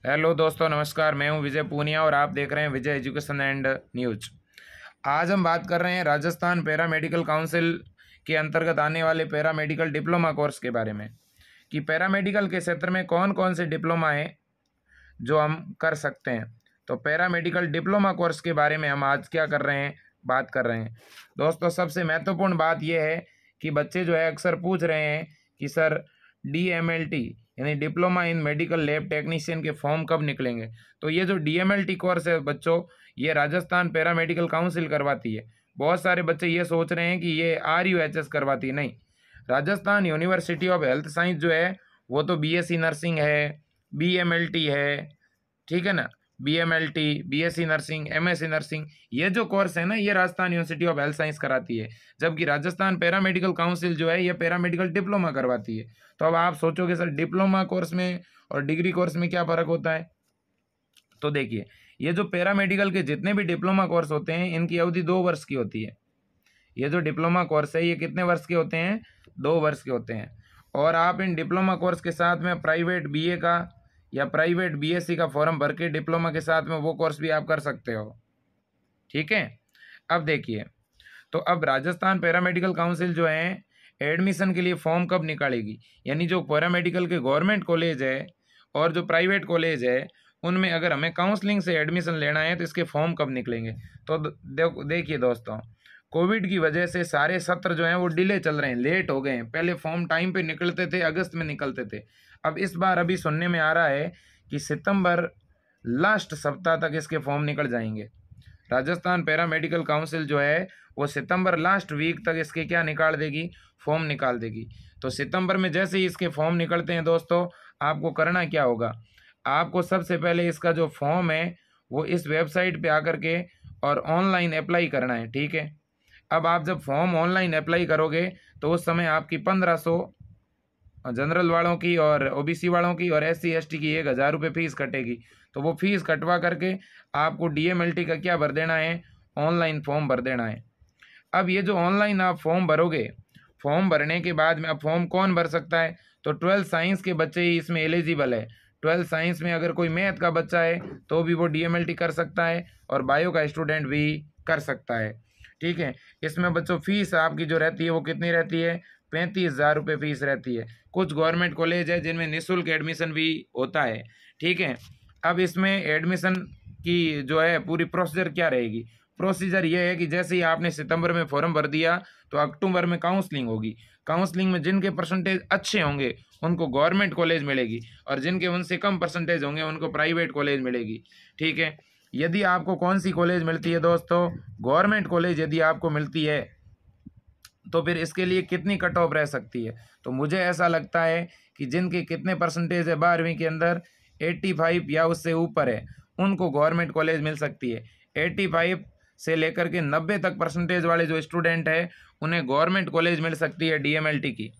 Hello दोस्तों, नमस्कार। मैं हूं विजय पूनिया और आप देख रहे हैं विजय एजुकेशन एंड न्यूज। आज हम बात कर रहे हैं राजस्थान पैरा मेडिकल काउंसिल के अंतर्गत आने वाले पैरा मेडिकल डिप्लोमा कोर्स के बारे में कि पैरा मेडिकल के क्षेत्र में कौन कौन से डिप्लोमा हैं जो हम कर सकते हैं। तो पैरा मेडिकल डिप्लोमा कोर्स के बारे में हम आज क्या कर रहे हैं, बात कर रहे हैं। दोस्तों, सबसे महत्वपूर्ण बात यह है कि बच्चे जो है अक्सर पूछ रहे हैं कि सर DMLT यानी diploma in medical lab technician के फॉर्म कब निकलेंगे। तो ये जो DMLT कोर्स है बच्चों, ये राजस्थान पैरा मेडिकल काउंसिल करवाती है। बहुत सारे बच्चे ये सोच रहे हैं कि ये RUHS करवाती है। नहीं, Rajasthan university of health science जो है वो तो BSc नर्सिंग है, BMLT है, ठीक है ना। BMLT, BSc nursing, MSc nursing, ये जो कोर्स है ना, ये Rajasthan university of health science कराती है। जबकि राजस्थान पैरामेडिकल काउंसिल जो है ये पैरामेडिकल डिप्लोमा करवाती है। तो अब आप सोचोगे सर डिप्लोमा कोर्स में और डिग्री कोर्स में क्या फ़र्क होता है। तो देखिए, ये जो पैरामेडिकल के जितने भी डिप्लोमा कोर्स होते हैं इनकी अवधि 2 वर्ष की होती है। ये जो डिप्लोमा कोर्स है ये कितने वर्ष के होते हैं, 2 वर्ष के होते हैं। और आप इन डिप्लोमा कोर्स के साथ में प्राइवेट BA का या प्राइवेट BSc का फॉर्म भर के डिप्लोमा के साथ में वो कोर्स भी आप कर सकते हो, ठीक है। अब देखिए, तो अब राजस्थान पैरामेडिकल काउंसिल जो है एडमिशन के लिए फॉर्म कब निकालेगी, यानी जो पैरामेडिकल के गवर्नमेंट कॉलेज है और जो प्राइवेट कॉलेज है उनमें अगर हमें काउंसलिंग से एडमिशन लेना है तो इसके फॉर्म कब निकलेंगे। तो देखिए दोस्तों, कोविड की वजह से सारे सत्र जो हैं वो डिले चल रहे हैं, लेट हो गए हैं। पहले फॉर्म टाइम पे निकलते थे, अगस्त में निकलते थे। अब इस बार अभी सुनने में आ रहा है कि सितंबर लास्ट सप्ताह तक इसके फॉर्म निकल जाएंगे। राजस्थान पैरामेडिकल काउंसिल जो है वो सितंबर लास्ट वीक तक इसके क्या निकाल देगी, फॉर्म निकाल देगी। तो सितंबर में जैसे ही इसके फॉर्म निकलते हैं दोस्तों, आपको करना क्या होगा, आपको सबसे पहले इसका जो फॉर्म है वो इस वेबसाइट पे आकर के और ऑनलाइन अप्लाई करना है, ठीक है। अब आप जब फॉर्म ऑनलाइन अप्लाई करोगे तो उस समय आपकी 1500 जनरल वालों की और OBC वालों की और SC ST की 1000 रुपये फ़ीस कटेगी। तो वो फ़ीस कटवा करके आपको DMLT का क्या भर देना है, ऑनलाइन फॉर्म भर देना है। अब ये जो ऑनलाइन आप फॉर्म भरोगे, फॉर्म भरने के बाद में अब फॉर्म कौन भर सकता है, तो 12th साइंस के बच्चे ही इसमें एलिजिबल है। 12th साइंस में अगर कोई मैथ का बच्चा है तो भी वो DMLT कर सकता है और बायो का स्टूडेंट भी कर सकता है, ठीक है। इसमें बच्चों फीस आपकी जो रहती है वो कितनी रहती है, 35,000 रुपये फीस रहती है। कुछ गवर्नमेंट कॉलेज है जिनमें निःशुल्क एडमिशन भी होता है, ठीक है। अब इसमें एडमिशन की जो है पूरी प्रोसीजर क्या रहेगी, प्रोसीजर ये है कि जैसे ही आपने सितंबर में फॉर्म भर दिया तो अक्टूबर में काउंसलिंग होगी। काउंसलिंग में जिनके परसेंटेज अच्छे होंगे उनको गवर्नमेंट कॉलेज मिलेगी और जिनके उनसे कम परसेंटेज होंगे उनको प्राइवेट कॉलेज मिलेगी, ठीक है। यदि आपको कौन सी कॉलेज मिलती है दोस्तों, गवर्नमेंट कॉलेज यदि आपको मिलती है तो फिर इसके लिए कितनी कट ऑफ रह सकती है। तो मुझे ऐसा लगता है कि जिनके कितने परसेंटेज है 12वीं के अंदर 85 या उससे ऊपर है उनको गवर्नमेंट कॉलेज मिल सकती है। 85 से लेकर के 90 तक परसेंटेज वाले जो स्टूडेंट है उन्हें गवर्नमेंट कॉलेज मिल सकती है DMLT की,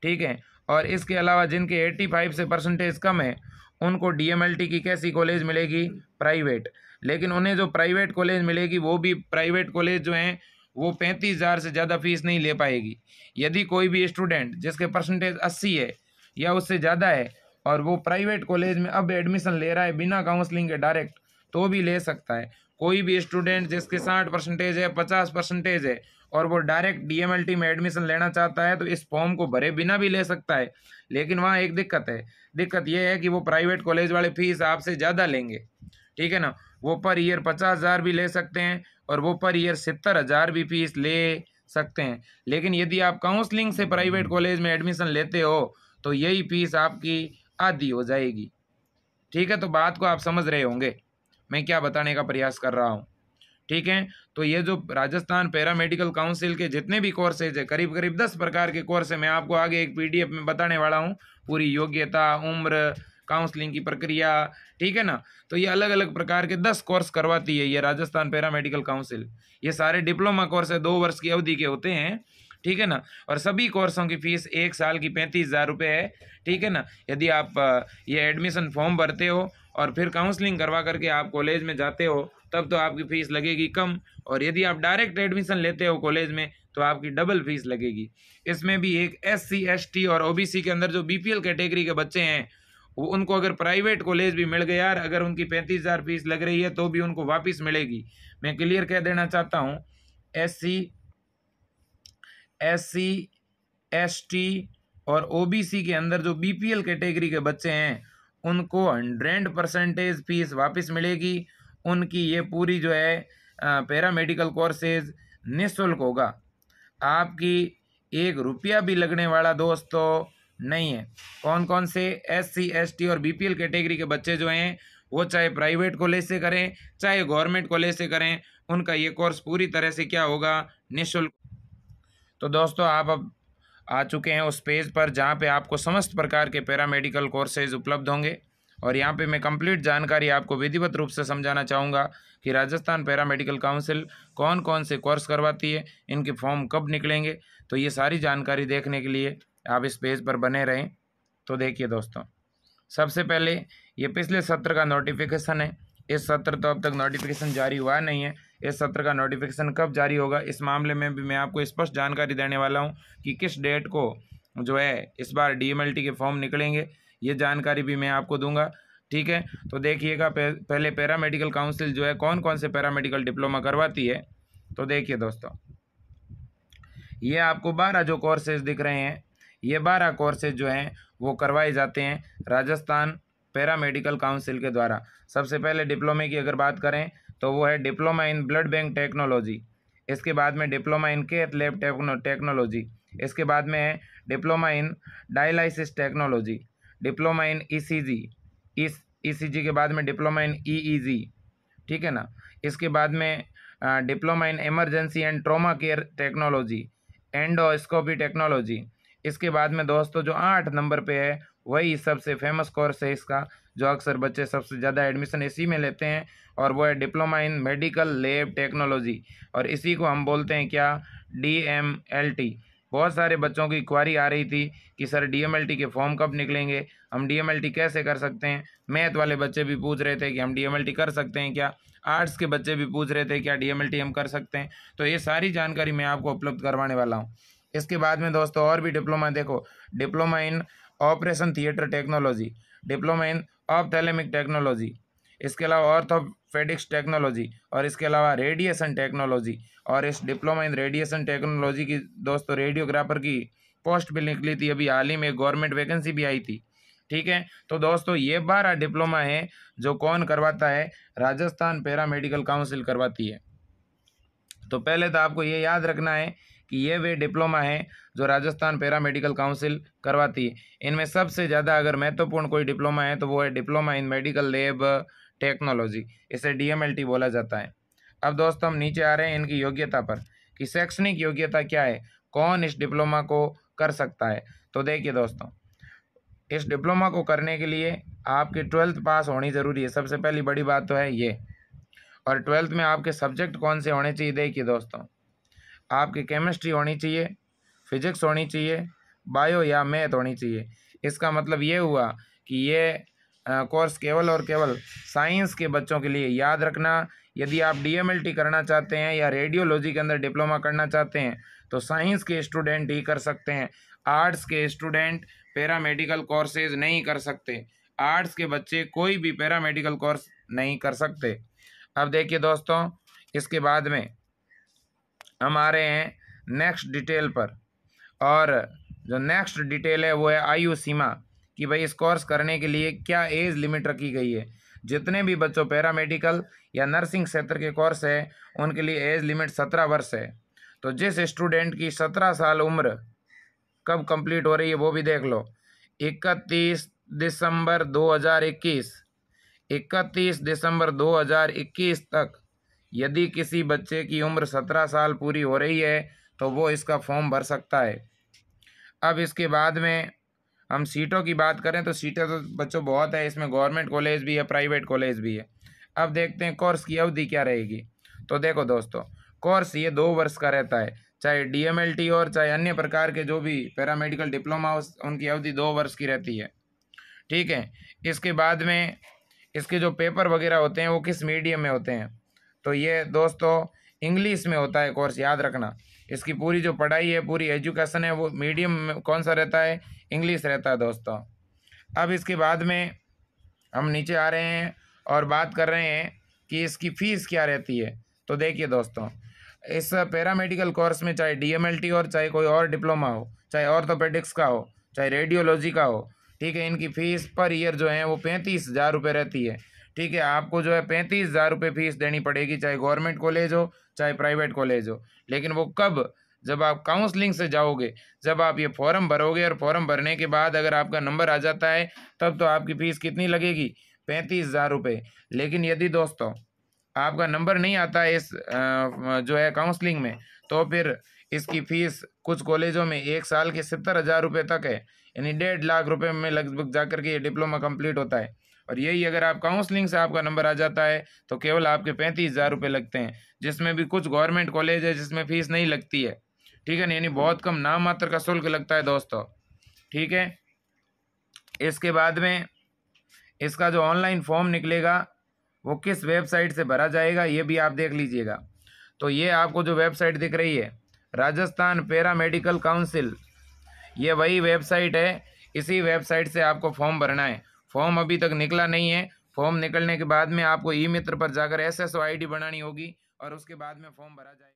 ठीक है। और इसके अलावा जिनके 85 से परसेंटेज कम है उनको DMLT की कैसी कॉलेज मिलेगी, प्राइवेट। लेकिन उन्हें जो प्राइवेट कॉलेज मिलेगी वो भी प्राइवेट कॉलेज जो हैं वो 35,000 से ज़्यादा फीस नहीं ले पाएगी। यदि कोई भी स्टूडेंट जिसके परसेंटेज 80 है या उससे ज़्यादा है और वो प्राइवेट कॉलेज में अब एडमिशन ले रहा है बिना काउंसलिंग के डायरेक्ट, तो भी ले सकता है। कोई भी स्टूडेंट जिसके 60 परसेंटेज है, 50 परसेंटेज है और वो डायरेक्ट DMLT में एडमिशन लेना चाहता है तो इस फॉर्म को भरे बिना भी ले सकता है। लेकिन वहाँ एक दिक्कत है, दिक्कत ये है कि वो प्राइवेट कॉलेज वाले फीस आपसे ज़्यादा लेंगे, ठीक है ना। वो पर ईयर 50,000 भी ले सकते हैं और वो पर ईयर 70,000 भी फीस ले सकते हैं। लेकिन यदि आप काउंसलिंग से प्राइवेट कॉलेज में एडमिशन लेते हो तो यही फीस आपकी आधी हो जाएगी, ठीक है। तो बात को आप समझ रहे होंगे मैं क्या बताने का प्रयास कर रहा हूँ, ठीक है। तो ये जो राजस्थान पैरामेडिकल काउंसिल के जितने भी कोर्सेज है, करीब करीब 10 प्रकार के कोर्स है। मैं आपको आगे एक PDF में बताने वाला हूँ, पूरी योग्यता, उम्र, काउंसलिंग की प्रक्रिया, ठीक है ना। तो ये अलग अलग प्रकार के 10 कोर्स करवाती है ये राजस्थान पैरामेडिकल काउंसिल। ये सारे डिप्लोमा कोर्स है, 2 वर्ष की अवधि के होते हैं, ठीक है ना। और सभी कोर्सों की फ़ीस 1 साल की 35,000 रुपये है, ठीक है ना। यदि आप ये एडमिशन फॉर्म भरते हो और फिर काउंसलिंग करवा करके आप कॉलेज में जाते हो तब तो आपकी फ़ीस लगेगी कम, और यदि आप डायरेक्ट एडमिशन लेते हो कॉलेज में तो आपकी डबल फीस लगेगी। इसमें भी एक SC ST और OBC के अंदर जो BPL कैटेगरी के बच्चे हैं उनको अगर प्राइवेट कॉलेज भी मिल गया यार, अगर उनकी 35,000 फीस लग रही है तो भी उनको वापस मिलेगी। मैं क्लियर कह देना चाहता हूँ, SC ST और OBC के अंदर जो BPL कैटेगरी के बच्चे हैं उनको 100% फीस वापस मिलेगी। उनकी ये पूरी जो है पैरामेडिकल कोर्सेज निःशुल्क होगा। आपकी 1 रुपया भी लगने वाला दोस्तों नहीं है। कौन कौन से SC ST और BPL कैटेगरी के बच्चे जो हैं वो चाहे प्राइवेट कॉलेज से करें चाहे गवर्नमेंट कॉलेज से करें, उनका ये कोर्स पूरी तरह से क्या होगा, निःशुल्क। तो दोस्तों आप अब आ चुके हैं उस पेज पर जहाँ पे आपको समस्त प्रकार के पैरामेडिकल कोर्सेज उपलब्ध होंगे। और यहाँ पे मैं कंप्लीट जानकारी आपको विधिवत रूप से समझाना चाहूँगा कि राजस्थान पैरामेडिकल काउंसिल कौन कौन से कोर्स करवाती है, इनके फॉर्म कब निकलेंगे। तो ये सारी जानकारी देखने के लिए आप इस पेज पर बने रहें। तो देखिए दोस्तों, सबसे पहले ये पिछले सत्र का नोटिफिकेशन है। इस सत्र तो अब तक नोटिफिकेशन जारी हुआ नहीं है। इस सत्र का नोटिफिकेशन कब जारी होगा, इस मामले में भी मैं आपको स्पष्ट जानकारी देने वाला हूं कि किस डेट को जो है इस बार DMLT के फॉर्म निकलेंगे, ये जानकारी भी मैं आपको दूंगा। ठीक है, तो देखिएगा पहले पैरामेडिकल काउंसिल जो है कौन कौन से पैरामेडिकल डिप्लोमा करवाती है। तो देखिए दोस्तों, ये आपको 12 जो कोर्सेज दिख रहे हैं, ये 12 कोर्सेज जो हैं वो करवाए जाते हैं राजस्थान पैरामेडिकल काउंसिल के द्वारा। सबसे पहले डिप्लोमे की अगर बात करें तो वो है diploma in blood bank technology. इसके बाद में diploma in cath lab technology. इसके बाद में है diploma in dialysis technology, diploma in ECG के बाद में डिप्लोमा इन EEG। ठीक है ना। इसके बाद में diploma in emergency and trauma care technology, endoscopy technology. इसके बाद में दोस्तों जो 8 नंबर पे है वही सबसे फेमस कोर्स है इसका, जो अक्सर बच्चे सबसे ज़्यादा एडमिशन इसी में लेते हैं, और वो है डिप्लोमा इन मेडिकल लैब टेक्नोलॉजी। और इसी को हम बोलते हैं क्या, DMLT। बहुत सारे बच्चों की क्वारी आ रही थी कि सर DMLT के फॉर्म कब निकलेंगे, हम DMLT कैसे कर सकते हैं। मैथ वाले बच्चे भी पूछ रहे थे कि हम DMLT कर सकते हैं क्या, आर्ट्स के बच्चे भी पूछ रहे थे क्या DMLT हम कर सकते हैं। तो ये सारी जानकारी मैं आपको उपलब्ध करवाने वाला हूँ। इसके बाद में दोस्तों और भी डिप्लोमा देखो, diploma in operation theatre technology, diploma in ophthalmic technology, इसके अलावा ऑर्थोपेडिक्स टेक्नोलॉजी, और इसके अलावा रेडिएशन टेक्नोलॉजी। और इस डिप्लोमा इन रेडिएशन टेक्नोलॉजी की दोस्तों रेडियोग्राफर की पोस्ट भी निकली थी, अभी हाल ही में गवर्नमेंट वैकेंसी भी आई थी। ठीक है, तो दोस्तों ये 12 डिप्लोमा है जो कौन करवाता है, राजस्थान पैरामेडिकल काउंसिल करवाती है। तो पहले तो आपको ये याद रखना है कि ये वे डिप्लोमा है जो राजस्थान पैरामेडिकल काउंसिल करवाती है। इनमें सबसे ज़्यादा अगर महत्वपूर्ण कोई डिप्लोमा है तो वो है डिप्लोमा इन मेडिकल लैब टेक्नोलॉजी, इसे DMLT बोला जाता है। अब दोस्तों हम नीचे आ रहे हैं इनकी योग्यता पर कि शैक्षणिक योग्यता क्या है, कौन इस डिप्लोमा को कर सकता है। तो देखिए दोस्तों, इस डिप्लोमा को करने के लिए आपकी 12th पास होनी ज़रूरी है, सबसे पहली बड़ी बात तो है ये। और 12th में आपके सब्जेक्ट कौन से होने चाहिए, देखिए दोस्तों, आपकी केमिस्ट्री होनी चाहिए, फिजिक्स होनी चाहिए, बायो या मैथ होनी चाहिए। इसका मतलब ये हुआ कि ये कोर्स केवल और केवल साइंस के बच्चों के लिए। याद रखना, यदि आप DMLT करना चाहते हैं या रेडियोलॉजी के अंदर डिप्लोमा करना चाहते हैं तो साइंस के स्टूडेंट ही कर सकते हैं, आर्ट्स के स्टूडेंट पैरामेडिकल कोर्सेज नहीं कर सकते। आर्ट्स के बच्चे कोई भी पैरामेडिकल कोर्स नहीं कर सकते। अब देखिए दोस्तों, इसके बाद में हम आ रहे हैं नेक्स्ट डिटेल पर, और जो नेक्स्ट डिटेल है वो है आयु सीमा, कि भाई इस कोर्स करने के लिए क्या एज लिमिट रखी गई है। जितने भी बच्चों पैरामेडिकल या नर्सिंग क्षेत्र के कोर्स है उनके लिए एज लिमिट 17 वर्ष है। तो जिस स्टूडेंट की 17 साल उम्र कब कंप्लीट हो रही है वो भी देख लो, 31 दिसंबर 2021, 31 दिसंबर 2021 तक यदि किसी बच्चे की उम्र 17 साल पूरी हो रही है तो वो इसका फॉर्म भर सकता है। अब इसके बाद में हम सीटों की बात करें तो सीटें तो बच्चों बहुत है, इसमें गवर्नमेंट कॉलेज भी है, प्राइवेट कॉलेज भी है। अब देखते हैं कोर्स की अवधि क्या रहेगी। तो देखो दोस्तों, कोर्स ये 2 वर्ष का रहता है, चाहे DMLT और चाहे अन्य प्रकार के जो भी पैरामेडिकल डिप्लोमा उनकी अवधि 2 वर्ष की रहती है। ठीक है, इसके बाद में इसके जो पेपर वगैरह होते हैं वो किस मीडियम में होते हैं, तो ये दोस्तों इंग्लिश में होता है कोर्स, याद रखना। इसकी पूरी जो पढ़ाई है, पूरी एजुकेशन है, वो मीडियम में कौन सा रहता है, इंग्लिश रहता है दोस्तों। अब इसके बाद में हम नीचे आ रहे हैं और बात कर रहे हैं कि इसकी फ़ीस क्या रहती है। तो देखिए दोस्तों, इस पैरामेडिकल कोर्स में चाहे डीएमएलटी और चाहे कोई और डिप्लोमा हो, चाहे ऑर्थोपेडिक्स का हो, चाहे रेडियोलॉजी का हो, ठीक है, इनकी फ़ीस पर ईयर जो है वो 35,000 रुपये रहती है। ठीक है, आपको जो है 35,000 रुपये फ़ीस देनी पड़ेगी, चाहे गवर्नमेंट कॉलेज हो चाहे प्राइवेट कॉलेज हो। लेकिन वो कब? जब आप काउंसलिंग से जाओगे, जब आप ये फॉर्म भरोगे और फॉर्म भरने के बाद अगर आपका नंबर आ जाता है तब तो आपकी फ़ीस कितनी लगेगी? 35,000 रुपये। लेकिन यदि दोस्तों आपका नंबर नहीं आता है इस जो है काउंसलिंग में, तो फिर इसकी फ़ीस कुछ कॉलेजों में 1 साल के 70,000 रुपये तक है, यानी 1.5 लाख रुपए में लगभग जा कर के ये डिप्लोमा कंप्लीट होता है। और यही अगर आप काउंसलिंग से आपका नंबर आ जाता है तो केवल आपके 35,000 रुपये लगते हैं, जिसमें भी कुछ गवर्नमेंट कॉलेज है जिसमें फ़ीस नहीं लगती है। ठीक है ना, यानी बहुत कम नाम मात्र का शुल्क लगता है दोस्तों। ठीक है, इसके बाद में इसका जो ऑनलाइन फॉर्म निकलेगा वो किस वेबसाइट से भरा जाएगा ये भी आप देख लीजिएगा। तो ये आपको जो वेबसाइट दिख रही है, राजस्थान पैरा मेडिकल काउंसिल, ये वही वेबसाइट है। इसी वेबसाइट से आपको फॉर्म भरना है। फॉर्म अभी तक निकला नहीं है। फॉर्म निकलने के बाद में आपको ई मित्र पर जाकर SSO ID बनानी होगी और उसके बाद में फॉर्म भरा जाएगा।